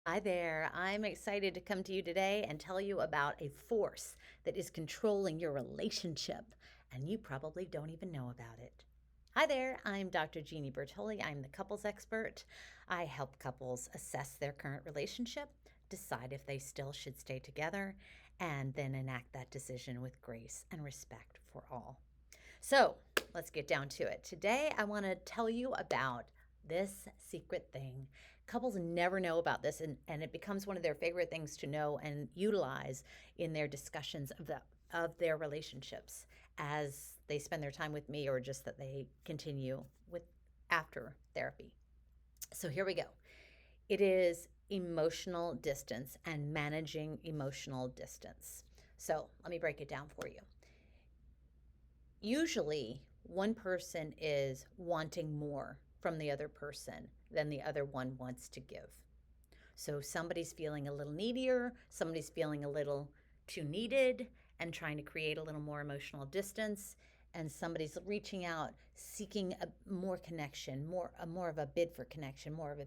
Hi there. I'm excited to come to you today and tell you about a force that is controlling your relationship, and you probably don't even know about it. Hi there. I'm Dr. Jeannie Bertoli. I'm the couples expert. I help couples assess their current relationship, decide if they still should stay together, and then enact that decision with grace and respect for all. So let's get down to it. Today, I want to tell you about this secret thing. Couples never know about this, and it becomes one of their favorite things to know and utilize in their discussions of their relationships as they spend their time with me or just that they continue with after therapy. So here we go. It is emotional distance and managing emotional distance. So let me break it down for you. Usually, one person is wanting more from the other person than the other one wants to give. So somebody's feeling a little needier, somebody's feeling a little too needed and trying to create a little more emotional distance, and somebody's reaching out seeking a more connection, more of a bid for connection, more of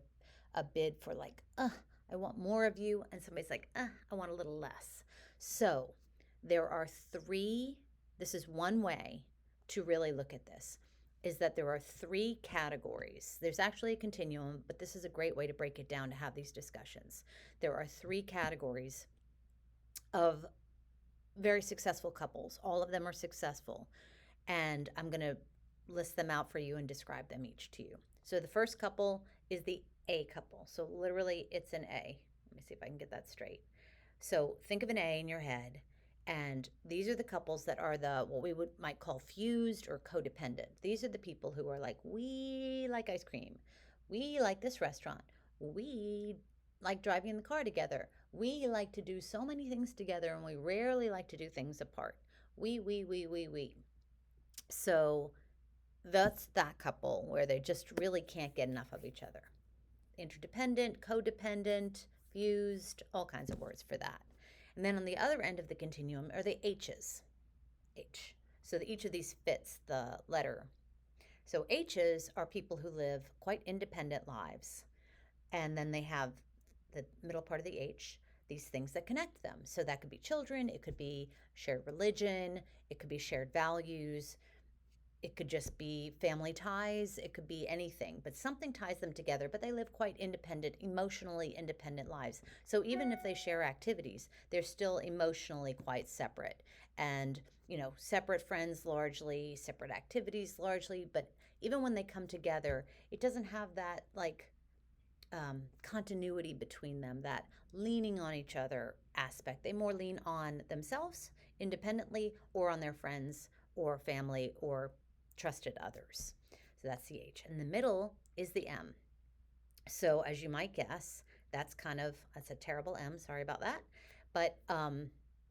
a bid for like, I want more of you, and somebody's like, I want a little less. So there are three, this is one way to really look at this, is that there are three categories. There's actually a continuum, but this is a great way to break it down to have these discussions. There are three categories of very successful couples. All of them are successful, and I'm going to list them out for you and describe them each to you. So the first couple is the A couple. So literally, it's an A. Let me see if I can get that straight. So think of an A in your head, and these are the couples that are the what we might call fused or codependent. These are the people who are like, we like ice cream, we like this restaurant, we like driving in the car together, we like to do so many things together, and we rarely like to do things apart. We. So that's that couple where they just really can't get enough of each other. Interdependent, codependent, fused, all kinds of words for that. And then on the other end of the continuum are the H's. H. So each of these fits the letter. So H's are people who live quite independent lives. And then they have the middle part of the H, these things that connect them. So that could be children, it could be shared religion, it could be shared values, it could just be family ties, it could be anything, but something ties them together. But they live quite independent, emotionally independent lives. So even if they share activities, they're still emotionally quite separate. And, separate friends largely, separate activities largely. But even when they come together, it doesn't have that like continuity between them, that leaning on each other aspect. They more lean on themselves independently or on their friends or family or trusted others. So that's the H. In the middle is the M. So as you might guess, that's a terrible M. Sorry about that, but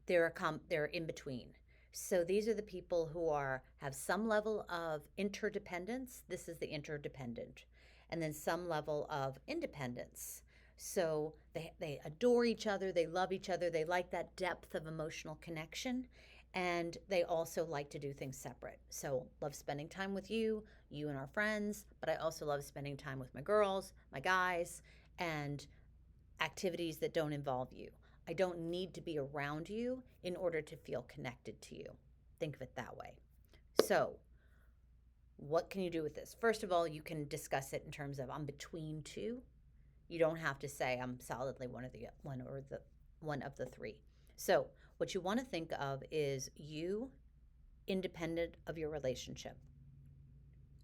they're in between. So these are the people who have some level of interdependence. This is the interdependent, and then some level of independence. So they adore each other, they love each other, they like that depth of emotional connection, and they also like to do things separate. So, love spending time with you and our friends, but I also love spending time with my girls, my guys, and activities that don't involve you. I don't need to be around you in order to feel connected to you. Think of it that way. So, what can you do with this? First of all, you can discuss it in terms of I'm between two. You don't have to say I'm solidly one of the three. So, what you want to think of is you independent of your relationship.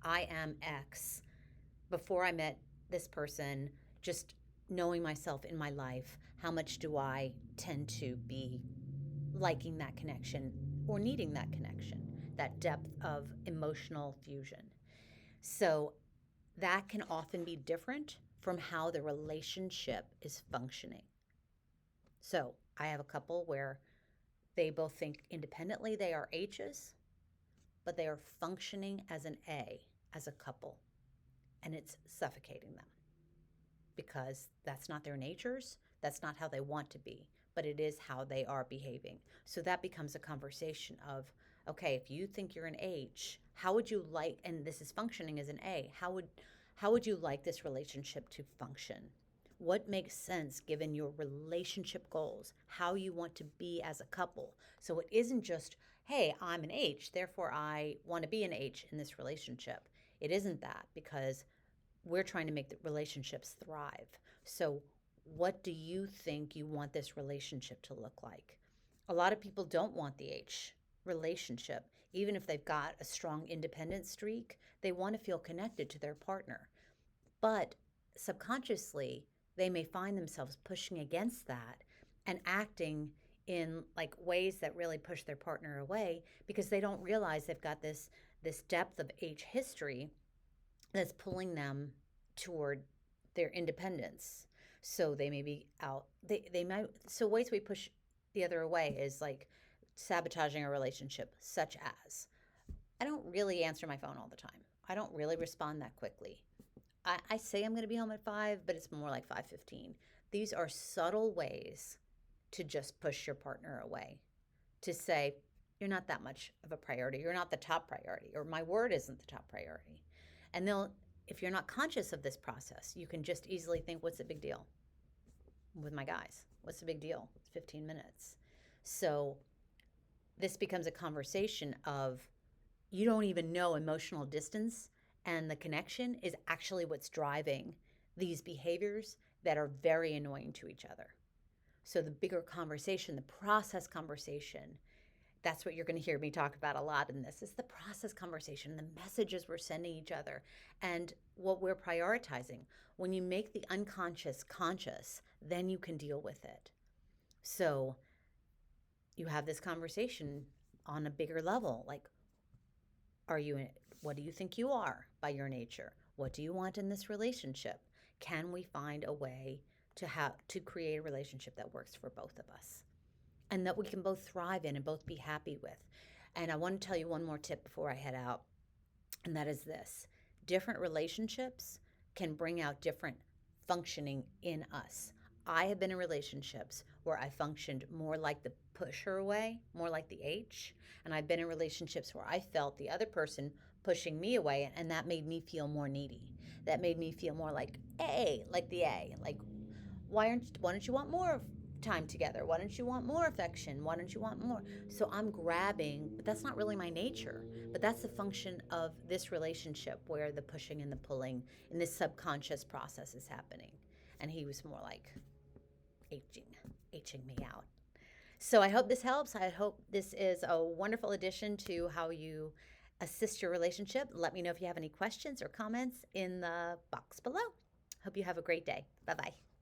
I am X. Before I met this person, just knowing myself in my life, how much do I tend to be liking that connection or needing that connection, that depth of emotional fusion? So that can often be different from how the relationship is functioning. So I have a couple where they both think independently they are H's, but they are functioning as an A, as a couple, and it's suffocating them because that's not their natures. That's not how they want to be, but it is how they are behaving. So that becomes a conversation of, okay, if you think you're an H, how would you like, and this is functioning as an A, how would you like this relationship to function? what makes sense given your relationship goals, how you want to be as a couple. So it isn't just, hey, I'm an H, therefore I want to be an H in this relationship. It isn't that, because we're trying to make the relationships thrive. So what do you think you want this relationship to look like? A lot of people don't want the H relationship. Even if they've got a strong independent streak, they want to feel connected to their partner. But subconsciously, they may find themselves pushing against that and acting in like ways that really push their partner away, because they don't realize they've got this depth of H history that's pulling them toward their independence. So they may be out. They might. So ways we push the other away is like sabotaging a relationship, such as, I don't really answer my phone all the time. I don't really respond that quickly. I say I'm going to be home at 5, but it's more like 5:15. These are subtle ways to just push your partner away, to say, you're not that much of a priority. You're not the top priority, or my word isn't the top priority. And if you're not conscious of this process, you can just easily think, what's the big deal with my guys? What's the big deal? It's 15 minutes. So this becomes a conversation of, you don't even know emotional distance and the connection is actually what's driving these behaviors that are very annoying to each other. So the bigger conversation, the process conversation, that's what you're going to hear me talk about a lot in this, is the process conversation, the messages we're sending each other, and what we're prioritizing. When you make the unconscious conscious, then you can deal with it. So you have this conversation on a bigger level, like, what do you think you are by your nature? What do you want in this relationship? Can we find a way to create a relationship that works for both of us and that we can both thrive in and both be happy with? And I want to tell you one more tip before I head out, and that is this: different relationships can bring out different functioning in us. I have been in relationships where I functioned more like the pusher away, more like the H, and I've been in relationships where I felt the other person pushing me away, and that made me feel more needy. That made me feel more like like the A. Like, why don't you want more time together? Why don't you want more affection? Why don't you want more? So I'm grabbing, but that's not really my nature. But that's the function of this relationship, where the pushing and the pulling in this subconscious process is happening. And he was more like Hing me out. So I hope this helps. I hope this is a wonderful addition to how you assist your relationship. Let me know if you have any questions or comments in the box below. Hope you have a great day. Bye-bye.